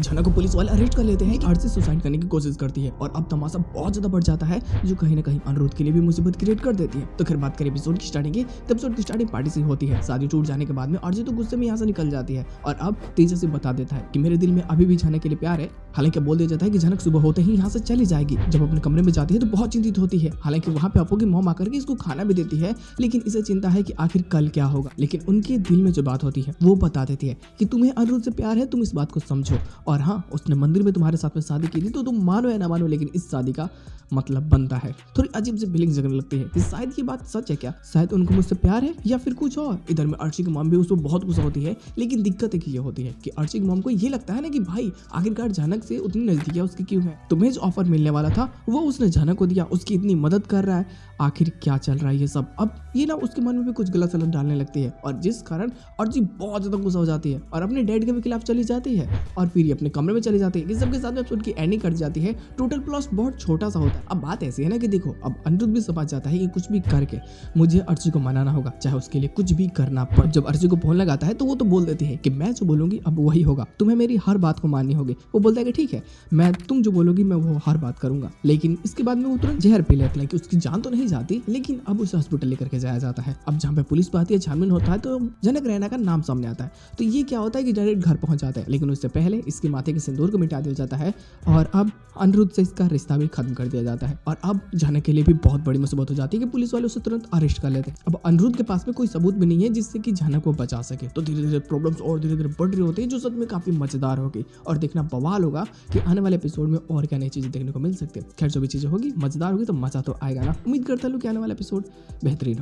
झनक को पुलिस वाले अरेस्ट कर लेते हैं कि अर्ची सुसाइड करने की कोशिश करती है और अब तमाशा बहुत ज्यादा बढ़ जाता है जो कहीं ना कहीं अनिरुद्ध के लिए भी मुसीबत क्रिएट कर देती है। तो खैर बात करें एपिसोड की स्टार्टिंग की, तो एपिसोड की स्टार्टिंग पार्टी से होती है। शादी टूट जाने के बाद में अर्ची तो गुस्से में यहाँ से निकल जाती है और अब तेजा से बता देता है कि मेरे दिल में अभी भी झनक के लिए प्यार है। हालांकि बोल दिया जाता है कि झनक सुबह होते ही यहाँ से चली जाएगी। जब अपने कमरे में जाती है तो बहुत चिंतित होती है। हालांकि वहाँ पे अपू की मॉम आकर के इसको खाना भी देती है, लेकिन इसे चिंता है कि आखिर कल क्या होगा। लेकिन उनके दिल में जो बात होती है वो बता देती है कि तुम्हें अनिरुद्ध से प्यार है, तुम इस बात को समझो। और हाँ, उसने मंदिर में तुम्हारे साथ में शादी की थी तो तुम मानो या ना मानो, लेकिन इस शादी का मतलब बनता है। थोड़ी अजीब सी फीलिंग जगने लगती है कि शायद ये बात सच है क्या, शायद उनको मुझसे प्यार है या फिर कुछ और। इधर में अर्ची की मॉम भी उसको बहुत गुस्सा होती है, लेकिन दिक्कत एक ये होती है कि अर्ची की मॉम को ये लगता है ना कि भाई आखिरकार झनक से उतनी नजदीकियां उसकी क्यों है। तुम्हें जो ऑफर मिलने वाला था वो उसने झनक को दिया, उसकी इतनी मदद कर रहा है, आखिर क्या चल रहा है ये सब। अब ये ना उसके मन में भी कुछ गलत सलत डालने लगती है और जिस कारण अर्ची बहुत ज्यादा गुस्सा हो जाती है और अपने डैड के भी खिलाफ चली जाती है और फिर ये अपने कमरे में चली जाती है। इस सबके साथ में एपिसोड की एंडिंग कर जाती है। टोटल प्लॉट बहुत छोटा सा होता है। अब बात ऐसी है ना कि देखो, अब अनिरुद्ध भी समझ जाता है कि कुछ भी करके मुझे अर्ची को मनाना होगा, चाहे उसके लिए कुछ भी करना पड़े। जब अर्ची को फोन लगाता है तो वो तो बोल देती है कि मैं जो बोलूंगी अब वही होगा, तुम्हें मेरी हर बात को माननी होगी। वो बोलता है कि ठीक है, मैं तुम जो बोलोगी मैं वो हर बात करूंगा। लेकिन इसके बाद में वो तुरंत जहर पी लेता है कि उसकी जान तो नहीं जाती, लेकिन अब उसे हॉस्पिटल लेकर के जाया जाता है। अब जहाँ पे पुलिस आती है, छानबीन होता है तो झनक रैना का नाम सामने आता है। तो ये क्या होता है कि डायरेक्ट घर पहुंच जाता है, लेकिन उससे पहले इसके माथे के सिंदूर को मिटा दिया जाता है और अब अनिरुद्ध से इसका रिश्ता भी खत्म कर दिया जाता है। और अब झनक के लिए भी बहुत बड़ी मुसीबत हो जाती है कि पुलिस वाले उसे तुरंत अरेस्ट कर लेते हैं। अब अनिरुद्ध के पास में कोई सबूत भी नहीं है जिससे कि झनक को बचा सके। तो धीरे धीरे प्रॉब्लम्स और धीरे धीरे बढ़ रही होती है, जो सच में काफी मजेदार होगी और देखना बवाल होगा कि आने वाले एपिसोड में और क्या नई चीजें देखने को मिल सकती है। खैर जो भी चीजें होगी मजेदार होगी तो मजा तो आएगा ना। उम्मीद करता हूँ कि आने वाला एपिसोड बेहतरीन हो।